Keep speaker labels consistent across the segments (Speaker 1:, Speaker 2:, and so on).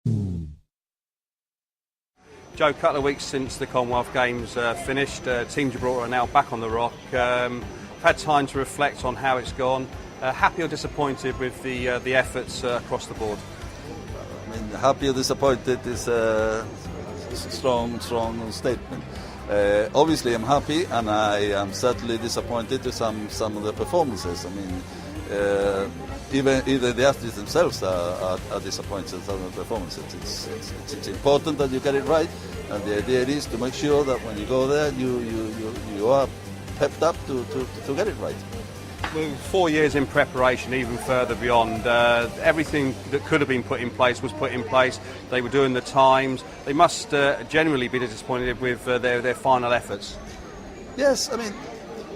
Speaker 1: Joe, a couple of weeks since the Commonwealth Games finished, Team Gibraltar are now back on the rock. Had time to reflect on how it's gone. Happy or disappointed with the efforts across the board?
Speaker 2: I mean, happy or disappointed is a strong statement. Obviously, I'm happy, and I am certainly disappointed with some of the performances. I mean, even the athletes themselves are disappointed with some of the performances. It's important that you get it right, and the idea is to make sure that when you go there, you are pepped up to get it right.
Speaker 1: Well, 4 years in preparation, even further beyond. Everything that could have been put in place was put in place. They were doing the times. They must generally be disappointed with their final efforts.
Speaker 2: Yes, I mean,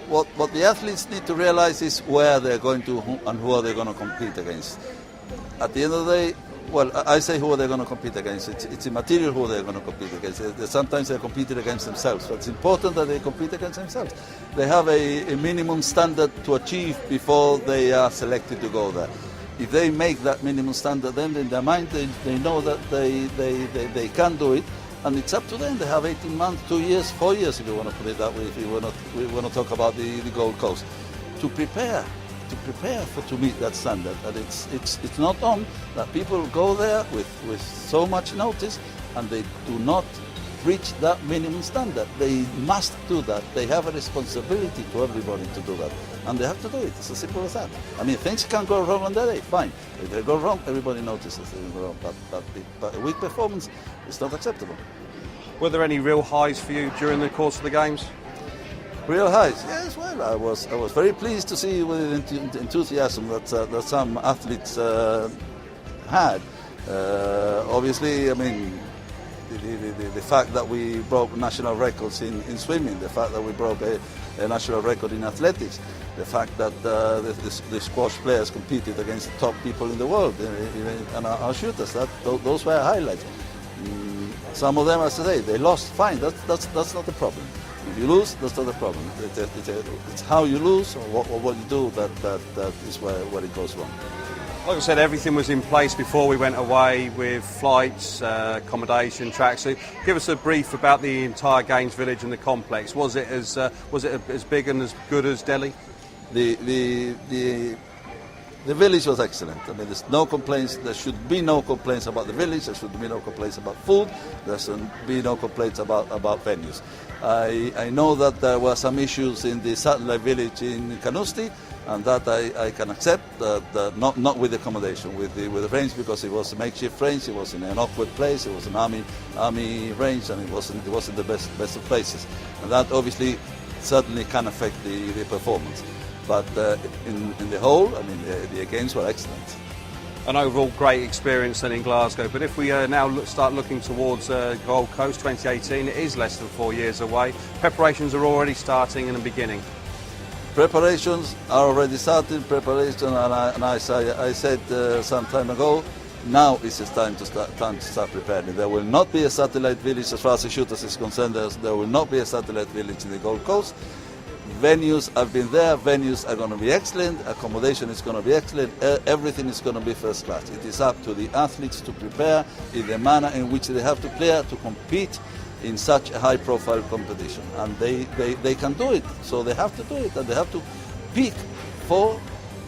Speaker 2: what the athletes need to realize is where they're going to and who are they going to compete against. At the end of the day, well, I say who are they going to compete against. It's immaterial who they're going to compete against. Sometimes they're competing against themselves, but it's important that they compete against themselves. They have a minimum standard to achieve before they are selected to go there. If they make that minimum standard, then in their mind they know that they can do it, and it's up to them. They have 18 months, 2 years, 4 years, if you want to put it that way, if we want to talk about the Gold Coast, to prepare to meet that standard. And it's not on that people go there with so much notice and they do not reach that minimum standard. They must do that. They have a responsibility to everybody to do that, and they have to do it. It's as simple as that. I mean, things can go wrong on that day, fine. If they go wrong, everybody notices they go wrong, but a weak performance is not acceptable.
Speaker 1: Were there any real highs for you during the course of the Games?
Speaker 2: Real highs, yes. Well, I was very pleased to see with the enthusiasm that some athletes had. Obviously, I mean, the fact that we broke national records in swimming, the fact that we broke a national record in athletics, the fact that the squash players competed against the top people in the world, and our shooters, those were highlights. Some of them, as I say, they lost. Fine, that's not the problem. If you lose, that's not the problem. It's how you lose or what you do that is where it goes wrong.
Speaker 1: Like I said, everything was in place before we went away with flights, accommodation, tracksuit. Give us a brief about the entire Games Village and the complex. Was it as big and as good as Delhi? The village was excellent. I mean, there's no complaints. There should be no complaints about the village. There should be no complaints about food. There should be no complaints about venues. I know that there were some issues in the satellite village in Canusti, and that I can accept. Not with the accommodation, with the range, because it was a makeshift range. It was in an awkward place. It was an army range, and it wasn't the best of places. And that obviously certainly can affect the performance. But in the whole, I mean, the games were excellent. An overall great experience then in Glasgow. But if we now start looking towards Gold Coast 2018, it is less than 4 years away. Preparations are already starting and beginning.
Speaker 2: Preparations are already starting. And I said some time ago, now is the time to start preparing. There will not be a satellite village as far as the shooters is concerned. There will not be a satellite village in the Gold Coast. Venues have been there. Venues are going to be excellent. Accommodation is going to be excellent. Everything is going to be first class. It is up to the athletes to prepare in the manner in which they have to play to compete in such a high-profile competition, and they can do it. So they have to do it, and they have to peak for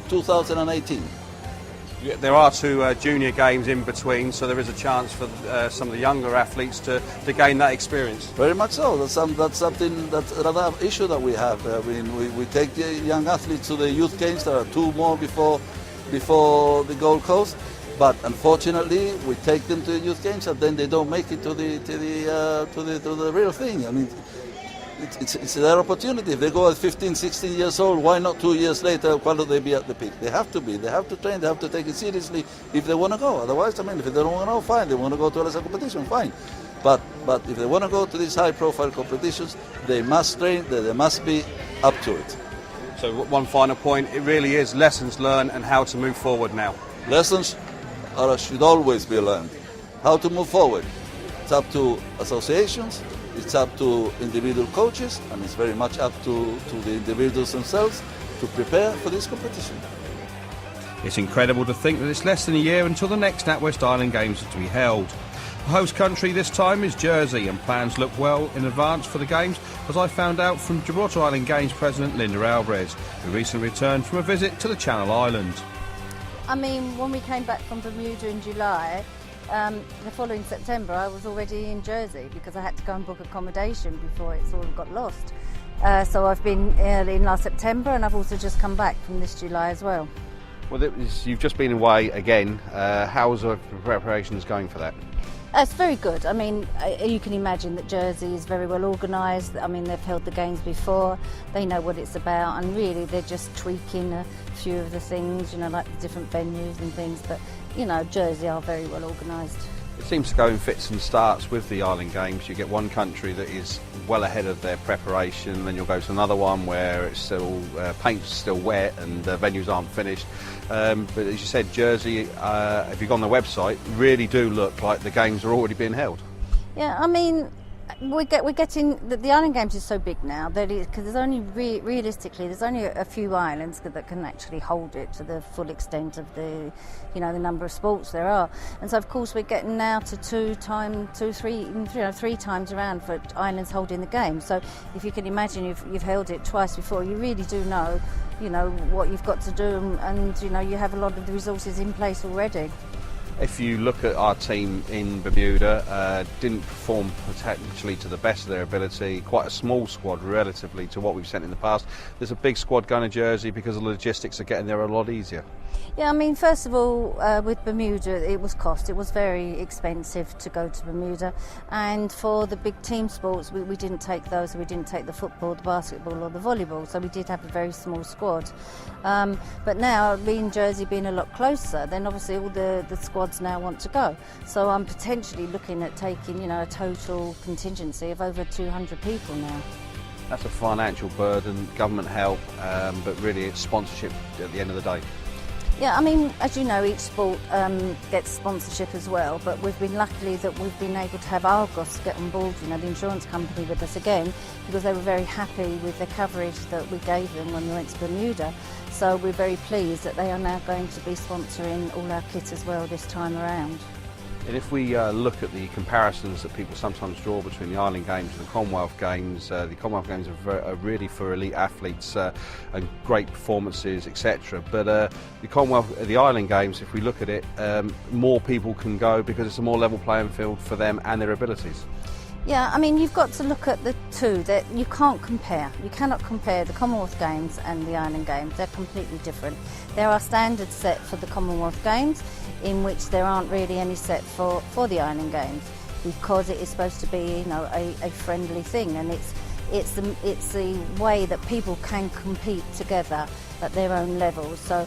Speaker 2: 2018.
Speaker 1: There are two junior games in between, so there is a chance for some of the younger athletes to gain that experience.
Speaker 2: Very much so. That's another issue that we have. We take the young athletes to the youth games. There are 2 more before the Gold Coast, but unfortunately we take them to the youth games and then they don't make it to the real thing. I mean, it's their opportunity. If they go at 15, 16 years old, why not 2 years later, why don't they be at the peak? They have to be. They have to train. They have to take it seriously if they want to go. Otherwise, I mean, if they don't want to go, fine. They want to go to a lesser competition, fine. But if they want to go to these high-profile competitions, they must train. They must be up to it.
Speaker 1: So one final point, it really is lessons learned and how to move forward now.
Speaker 2: Lessons should always be learned. How to move forward. It's up to associations. It's up to individual coaches, and it's very much up to the individuals themselves to prepare for this competition.
Speaker 3: It's incredible to think that it's less than a year until the next NatWest Island Games are to be held. The host country this time is Jersey, and plans look well in advance for the Games, as I found out from Gibraltar Island Games President Linda Alvarez, who recently returned from a visit to the Channel Islands.
Speaker 4: I mean, when we came back from Bermuda in July, the following September I was already in Jersey because I had to go and book accommodation before it sort of got lost. So I've been in last September, and I've also just come back from this July as well.
Speaker 3: Well, you've just been away again. How's the preparations going for that?
Speaker 4: It's very good. I mean, you can imagine that Jersey is very well organised. I mean, they've held the games before. They know what it's about, and really they're just tweaking a few of the things, you know, like the different venues and things. But, you know, Jersey are very well organised.
Speaker 3: It seems to go in fits and starts with the Island Games. You get one country that is well ahead of their preparation, then you'll go to another one where it's still paint's still wet and the venues aren't finished. But as you said, Jersey, if you go on the website, really do look like the games are already being held.
Speaker 4: Yeah, I mean, we're getting the Island Games is so big now that because there's only realistically there's only a few islands that can actually hold it to the full extent of the, you know, the number of sports there are, and so of course we're getting now to three times around for islands holding the game. So if you can imagine you've held it twice before, you really do know, you know, what you've got to do, and you know you have a lot of the resources in place already.
Speaker 3: If you look at our team in Bermuda, didn't perform potentially to the best of their ability. Quite a small squad relatively to what we've sent in the past. There's a big squad going to Jersey because the logistics are getting there a lot easier.
Speaker 4: Yeah, I mean, first of all, with Bermuda, it was cost. It was very expensive to go to Bermuda. And for the big team sports, we didn't take those. We didn't take the football, the basketball or the volleyball. So we did have a very small squad. But now, being Jersey being a lot closer, then obviously all the squads now want to go. So I'm potentially looking at taking, you know, a total contingency of over 200 people now.
Speaker 3: That's a financial burden, government help, but really it's sponsorship at the end of the day.
Speaker 4: Yeah, I mean, as you know, each sport gets sponsorship as well, but we've been lucky that we've been able to have Argos get on board, you know, the insurance company with us again, because they were very happy with the coverage that we gave them when we went to Bermuda. So we're very pleased that they are now going to be sponsoring all our kit as well this time around.
Speaker 3: And if we look at the comparisons that people sometimes draw between the Island Games and the Commonwealth Games, the Commonwealth Games are really for elite athletes and great performances, etc. But the Island Games, if we look at it, more people can go because it's a more level playing field for them and their abilities.
Speaker 4: Yeah, I mean, you've got to look at the two. That you can't compare. You cannot compare the Commonwealth Games and the Island Games. They're completely different. There are standards set for the Commonwealth Games, in which there aren't really any set for the Island Games, because it is supposed to be, you know, a friendly thing, and it's the way that people can compete together at their own levels. So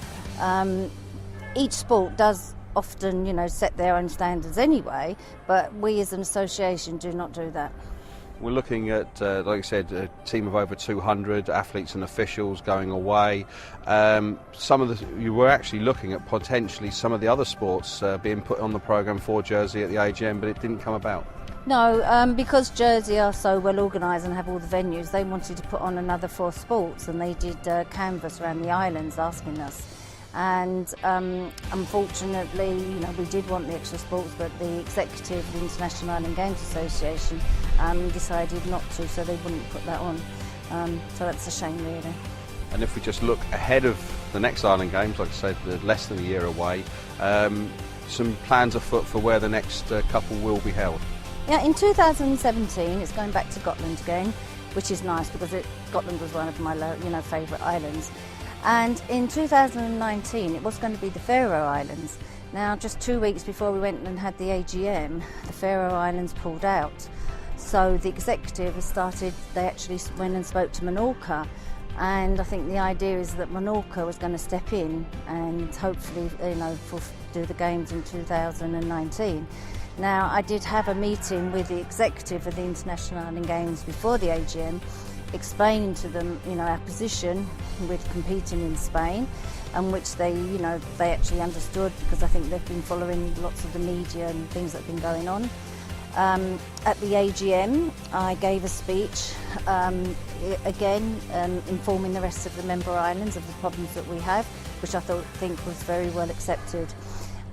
Speaker 4: each sport does often, you know, set their own standards anyway, but we as an association do not do that.
Speaker 3: We're looking at, like I said, a team of over 200 athletes and officials going away. You were actually looking at potentially some of the other sports being put on the programme for Jersey at the AGM, but it didn't come about.
Speaker 4: No, because Jersey are so well organised and have all the venues, they wanted to put on another 4 sports, and they did canvass around the islands asking us. And unfortunately, you know, we did want the extra sports, but the executive of the International Island Games Association decided not to, so they wouldn't put that on. So that's a shame, really.
Speaker 3: And if we just look ahead of the next Island Games, like I said, they're less than a year away, some plans afoot for where the next couple will be held.
Speaker 4: Yeah, in 2017, it's going back to Scotland again, which is nice because Scotland was one of my, you know, favourite islands. And in 2019 it was going to be the Faroe Islands. Now, just 2 weeks before we went and had the AGM, the Faroe Islands pulled out. So the executive they actually went and spoke to Menorca, and I think the idea is that Menorca was going to step in and hopefully, you know, do the games in 2019. Now, I did have a meeting with the executive of the International Island Games before the AGM, explaining to them, you know, our position with competing in Spain, and which they actually understood, because I think they've been following lots of the media and things that have been going on. At the AGM, I gave a speech, again, informing the rest of the member islands of the problems that we have, which I think was very well accepted.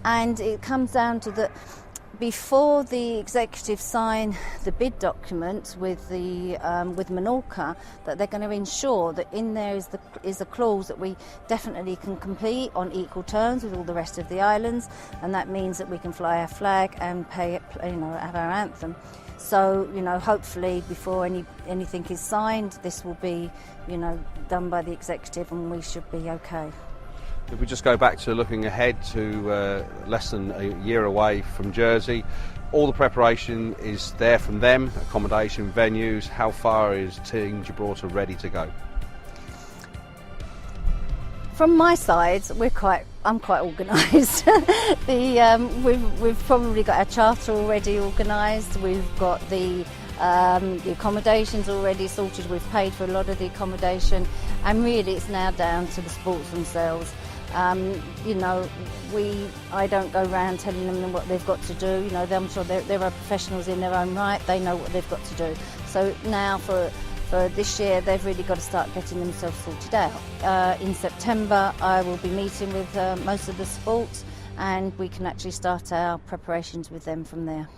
Speaker 4: And it comes down to that before the executive sign the bid document with Menorca, that they're going to ensure that in there is a clause that we definitely can compete on equal terms with all the rest of the islands, and that means that we can fly our flag and have our anthem. So, hopefully before anything is signed, this will be, done by the executive, and we should be okay.
Speaker 3: If we just go back to looking ahead to less than a year away from Jersey, all the preparation is there from them, accommodation, venues. How far is Team Gibraltar ready to go?
Speaker 4: From my side, I'm quite organised. We've probably got our charter already organised. We've got the accommodations already sorted. We've paid for a lot of the accommodation, and really it's now down to the sports themselves. I don't go around telling them what they've got to do. I'm sure there are professionals in their own right. They know what they've got to do. So now for this year, they've really got to start getting themselves sorted out. In September, I will be meeting with most of the sports, and we can actually start our preparations with them from there.